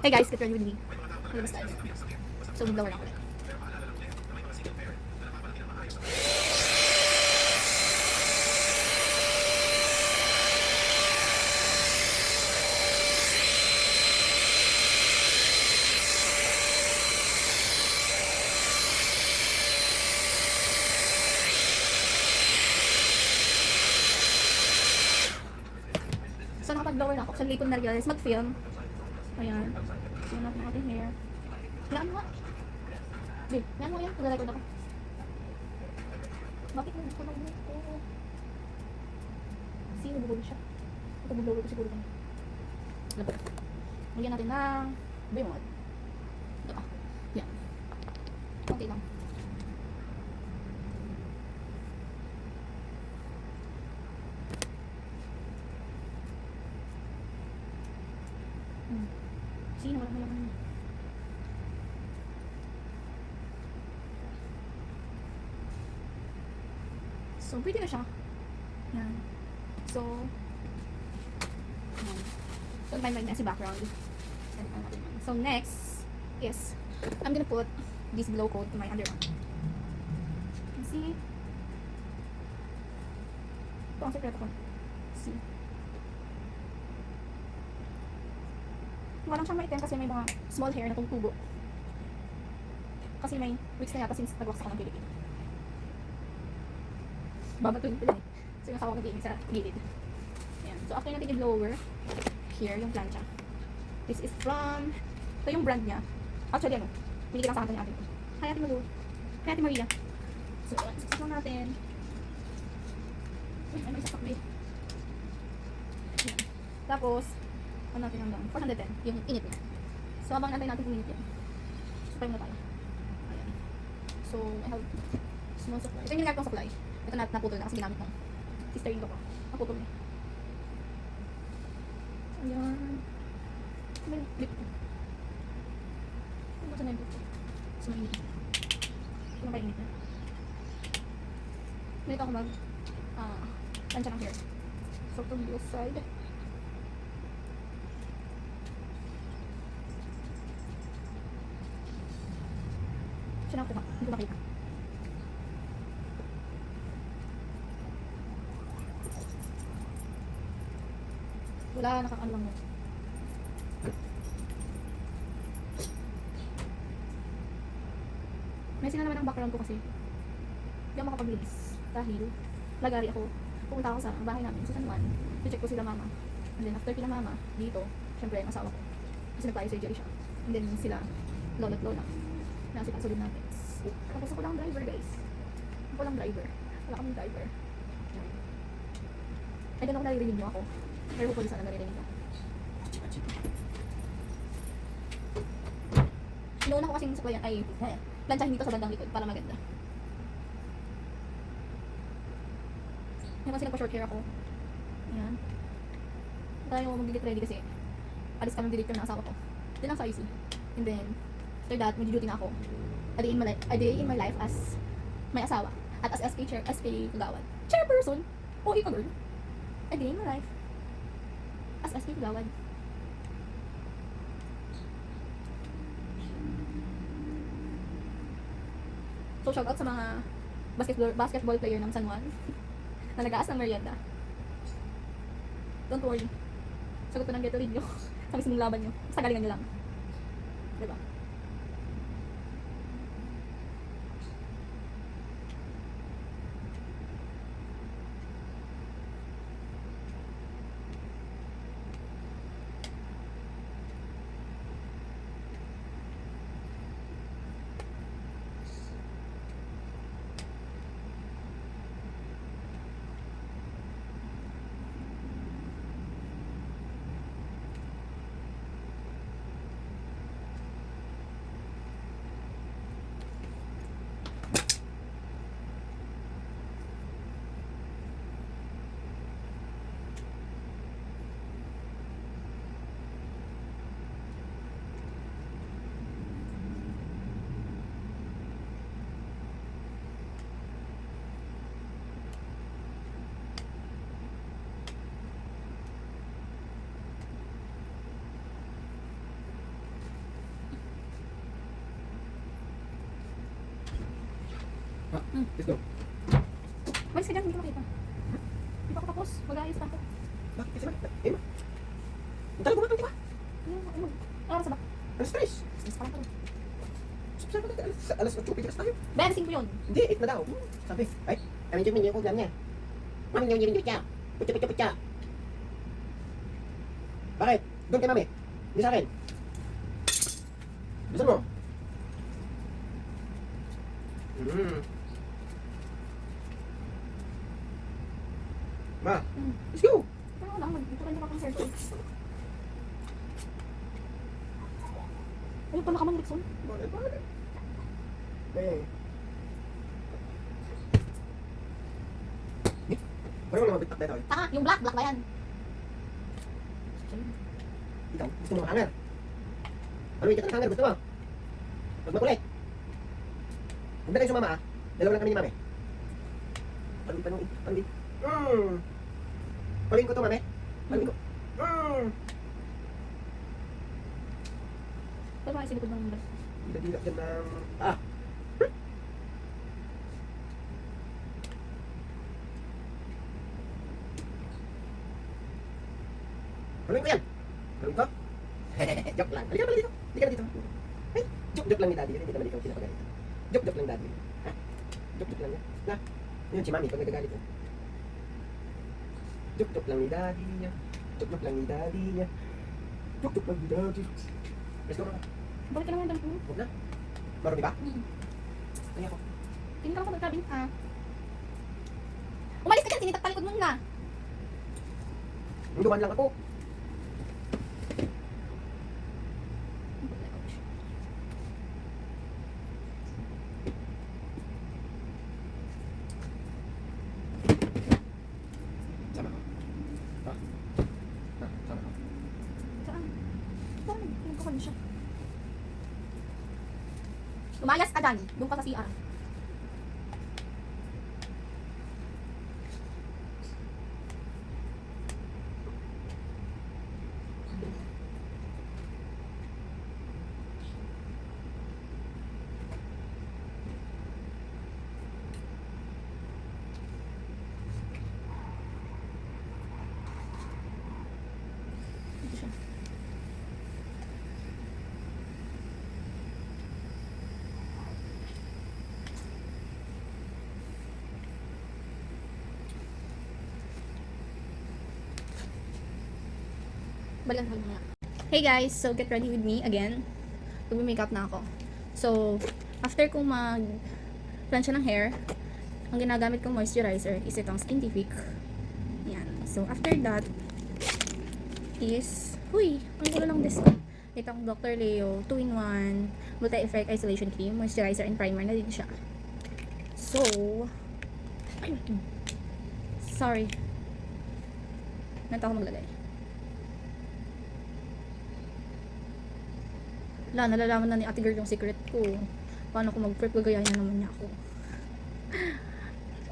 Hey guys, get ready with me. Malabas tayo. So, mag-blower lang ulit. So, nakapag-blower na ako. Sa lipon na realize mag-film. Ayan. Film natin ang ating hair. Hilaan mo nga. Babe, hilaan mo yan. Nag-record ako. Bakit mo gusto nang ko? Kasi nabubulo siya. Ito mag-blower ko siguro kami. Labat. Magyan natin ng Bimod. Ito pa. Yan. Okay lang. Sino wala mayaman? So, pretty na siya. Yan. So, yan. So, may messy background. So, next is, I'm gonna put this glow coat to my underarm. See? Ito ang sekreto ko. See? Walang siyang maitim kasi may mga small hair na tumutubo. Kasi may weeks na yata since nag-wax ako ng Philippines. Babatuin ko lang eh. So yung asawa ko nag-iimig sa gilid. Ayan. So after natin i-blower, here yung plancha. This is from, ito yung brand niya. Actually ano, pinigil lang sa kanta ni atin. Hi Ate Malu. Hi Ate Maria. So ayan, success lang natin. Uy, may sasak ba eh. Ayan. Tapos, ano natin hanggang 410, yung init niya. So, habang natin uminit yan. Supply muna tayo. Ayan. So, I have small supply. Ito yung ginagawa kong supply. Ito naputol na kasi ginamit ng sister-in-law ko. Naputol niya. Ayan. May lip ko. Ano ba sa na yung lip ko? So, mainit na. Ito na init na. Ganito ako tansya ng hair. So, from this side. Siya na kuha. Hindi ko makita. Wala, nakakano lang mo. Messy na naman ang background ko kasi hindi ako makapaglinis dahil lagari ako. Pumunta ako sa bahay namin sa San Juan. I-check ko sila mama. And then after kila mama, dito, syempre ang asawa ko. Kasi nagpa-eye surgery siya. And then sila, lola at lola. Nasa kasulid natin. Tapos ako lang driver guys. Ako lang driver. Wala kaming driver. I don't know kung naririnig mo ako. Pero hopefully sana naririnig mo. Noon ako kasing suklayan ay planchahin dito sa bandang likod para maganda. Ngayon kasi nagpa-short hair ako. Ayan. Tayo mag-get ready kasi alis kami director ng asawa ko. Din lang sa IC. And then, after that, mag-duty na ako. A day in my life as may asawa. At as SK Kagawad. Chairperson! O ikaw girl. A day in my life as SK Kagawad. So, shoutout sa mga basketball player ng San Juan na nag-aas ng merienda. Don't worry. Sagot ko ng Gatorade nyo sa mismong laban nyo. Basta galingan nyo lang. Diba? Let's go. Malis ka dyan, hindi ko makita. Hindi pa ako tapos. Mag-aayos na ako. Bakit kasi bakit? Eh, ma. Ang talaga bumatang, di ba? Ano? Oras na ba? Ang stress. Stress pa lang pala. Sabi ko, alas 8 pikas tayo. Bensing ko yun. Hindi, 8 na daw. Sabi, ay, kami dyan minyo ko ulam niya. Mami niyo rin siya. Putya. Bakit? Doon kay mami. Hindi sa akin. Bisan mo. Ma, let's go. Ano lang, magputulan niya pa kang hair ko. Ayun, pala ka man, Rickson. Bakit? Eh. Paano mo naman bitak tayo? Taka, yung black ba yan? Ikaw, gusto mo hanger? Ano yung hanger? Gusto mo? Huwag makulit. Huwag na kayo sumama ah. Dalawa lang kami ni mami. Paluin. Paluin ko to, mami. Paluin ko. Pero bakit sinikod ng black? Dila dyan ng... Paluin ko yan. Paluin ko. Joke lang. Halika dito. Halika na dito. Ay, joke lang ni daddy. Hindi naman ikaw pinapagalitan. Joke lang daddy. Ha? Joke lang yan. Na. Yun si mami pag nagagalit mo. Joke lang ni daddy niya. Joke lang ni daddy niya. Joke lang ni daddy. Let's go na. Balik ka naman yung dalawa. Huwag na. Marami ba? Ay ako. Tingin ka ako magkabing ah. Umalis ka dyan, tinitagtalikod mo na. Duman lang ako. Sama ko. Ha? Sama ko. Saan? Saan? Tingin ko kanya siya. Lumayas ka dyan. Doon ka sa CR. Dito siya. Balikan ko muna. Hey guys, so get ready with me again. Mag-makeup na ako. So, after kong mag-plancha ng hair, ang ginagamit kong moisturizer is itong Skintific. Yan. So, after that is, ang gulo lang this one. Itong Dr. Leo 2-in-1 Multi-Effect Isolation Cream, Moisturizer and Primer na din siya. So, sorry. Nanta ako maglagay. Wala, nalalaman na ni ate girl yung secret ko. Paano ko mag-prep, gagayahin na naman niya ako.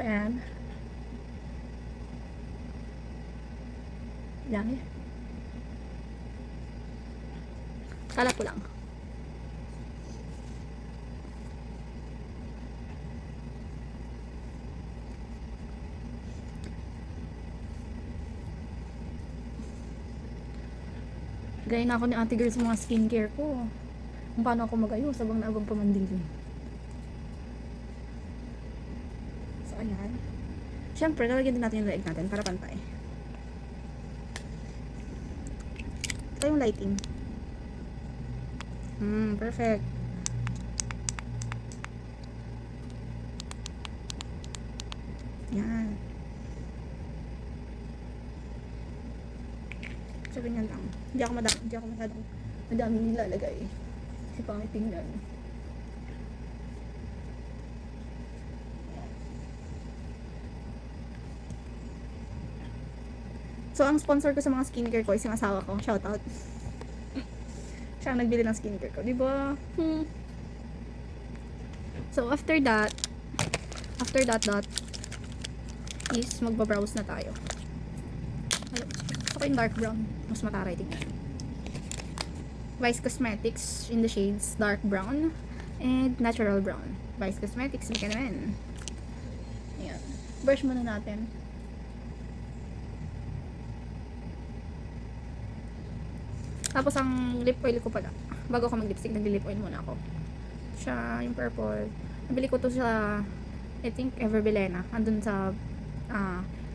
Ayan. Lang eh. Kalat ko lang. Gaya na ako ni ate girl sa mga skincare ko. Kung paano ako mag-ayos habang naabang pamandilin. So, ayan. Siyempre, lalagyan din natin yung leeg natin para pantay. Ito yung lighting. Perfect. Yan. So, ganyan lang. Hindi ako madaming nilalagay. Kasi pangit tingnan. So, ang sponsor ko sa mga skincare ko is yung asawa ko. Shoutout. Siya ang nagbili ng skincare ko. Diba? So, after that is magbabrowse na tayo. Gusto ko yung dark brown. Mas mataray tingnan. Vice Cosmetics in the shades dark brown and natural brown. Vice Cosmetics, hindi ka naman. Brush muna natin. Tapos ang lip oil ko pala, bago ako mag-lipstick, nag-lip oil muna ako. Siya, yung purple. Nabili ko to sa, I think, Everbelena. Andun sa,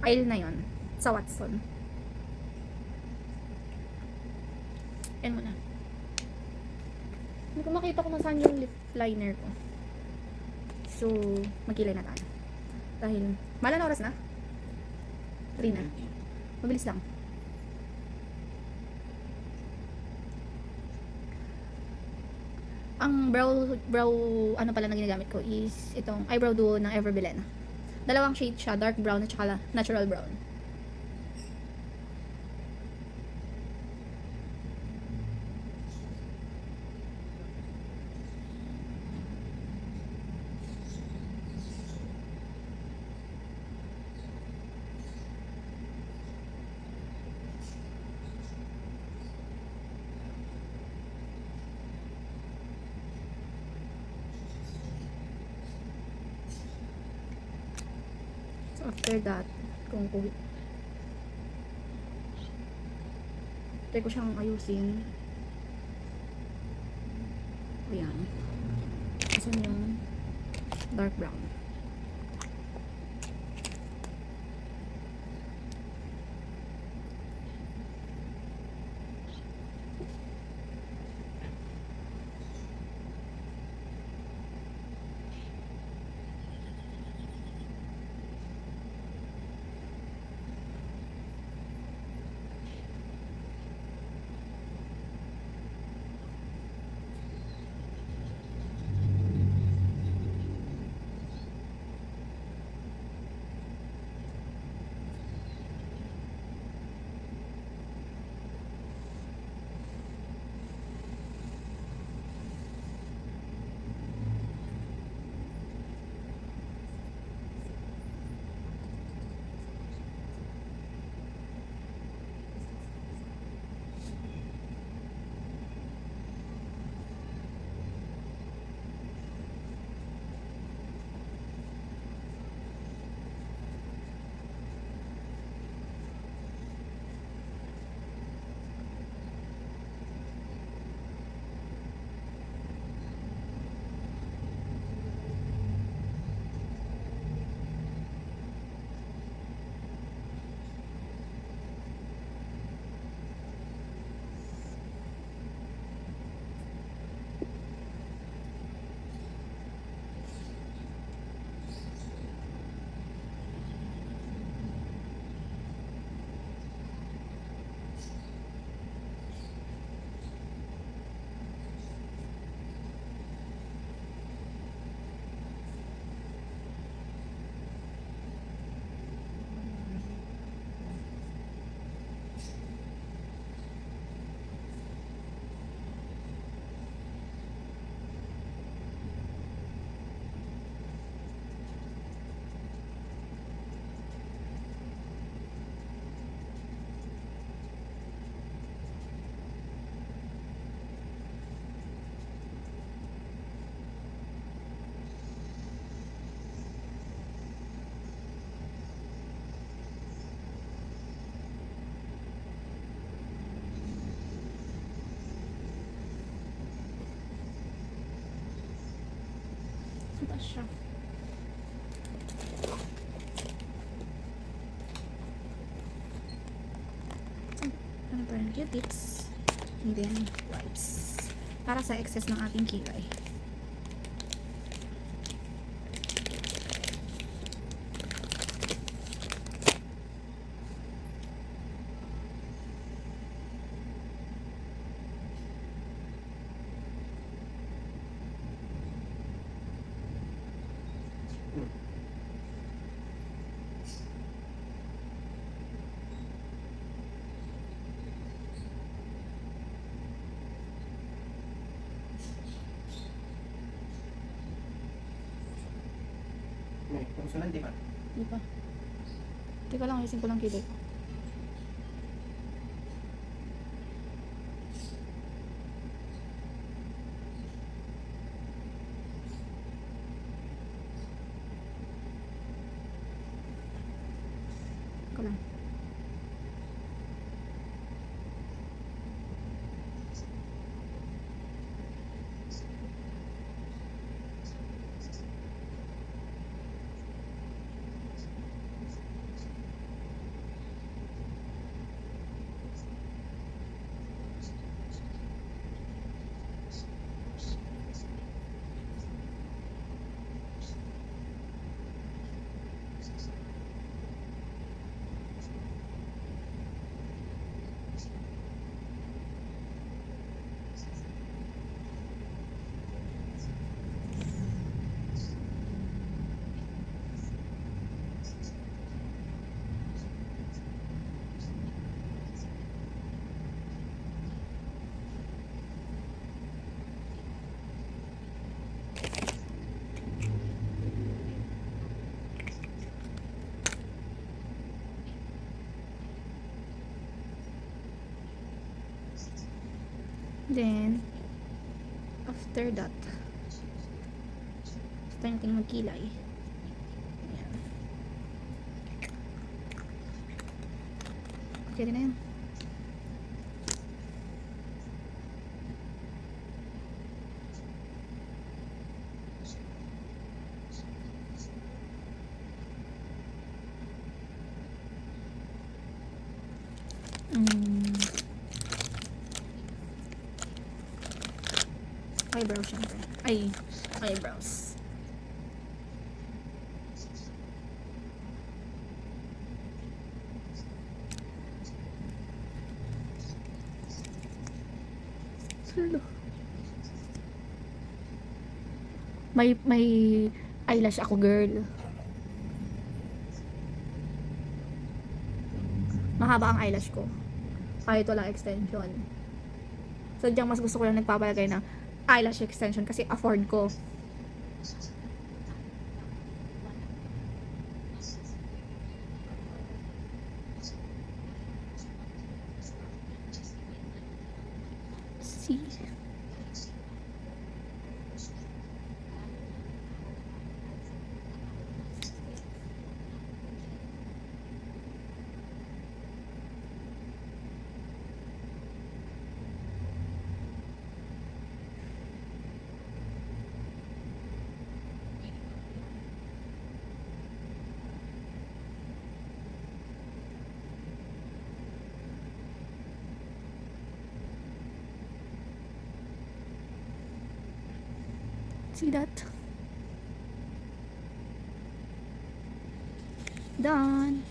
aisle na yon sa Watson. Yan muna. Hindi ko makita kung nasaan yung lip liner ko. So, magkilay na tayo. Dahil, mahal na oras na? 3 na. Mabilis lang. Ang brow ano pala na ginagamit ko is itong eyebrow duo ng Everbelena. Dalawang shade siya, dark brown at saka natural brown. After that, kung try ko siyang ayusin. Ayan. Asan yung dark brown? Ito siya. Ano pa rin? Q-tips. And then, wipes. Para sa excess ng ating kilay. Tapos na, di ba? Di ba? Teka lang, ayusin ko lang kilay ko. Then, after that, start natin magkilay. Ayan. Okay rin na yan. Eyebrows syempre. Eyebrows. Hello. May eyelash ako, girl. Mahaba ang eyelash ko. Kahit walang extension. So, diyan mas gusto ko lang nagpapalagay ng eyelash extension kasi afford ko. See? See that? Done.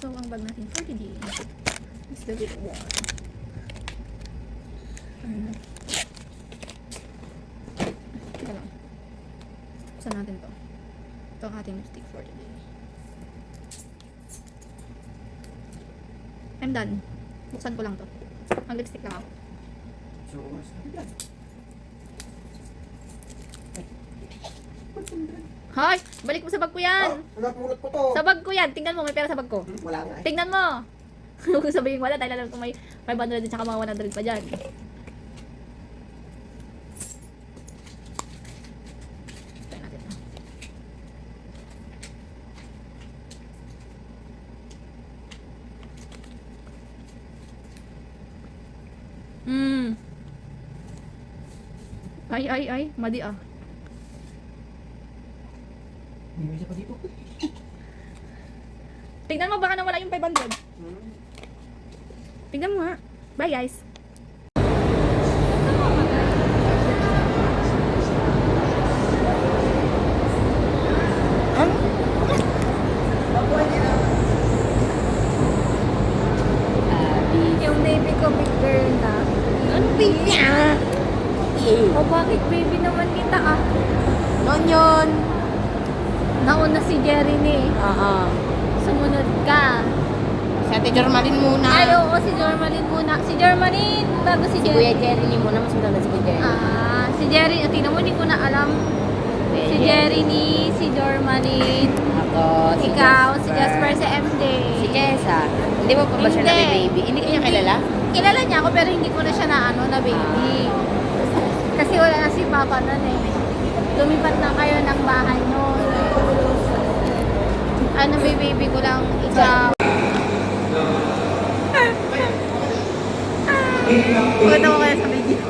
So, ang bag natin for today is the big one. Teka lang. Buksan natin to. Ito ang ating lipstick for today. I'm done. Buksan ko lang to. Ang lipstick lang ako. So, Hoy! Balik mo sa bag ko yan! napulot ko to. Sa bag ko yan! Tingnan mo, may pera sa bag ko. Wala nga eh. Tingnan mo! Huwag kong sabihin wala dahil alam ko may 500 at saka mga 100 pa dyan. Try natin. Ay, madi ah. May isa pa dito. Tingnan mo baka nawala yung 500. Tingnan mo nga. Bye guys. Yung baby ko big girl na. Ano baby ah? O bakit baby naman kita ah? Noon yun. Nauna si Jerry ni. Oo. Sumunod ka. Si Ate Jormalyn muna. Ay, oo, si Jormalyn muna. Si Jormalyn, bago si Si Kuya Jerry. Jerry ni muna. Mas maganda si Kuya Jerry. Si Jerry, tingnan mo, hindi ko na alam. Si Jerry ni, si Jormalyn, Ako, si ikaw, si Jasper, si MJ. Si Jessa. Hindi mo pa ba siya Hindi. na baby? Hindi ko niya kilala? Kilala niya ako pero hindi ko na siya na baby. Kasi wala na si Papa nun eh. Lumipat na kayo ng bahay nun. Ano, baby ko lang ikaw. Maganda ko kaya sa video.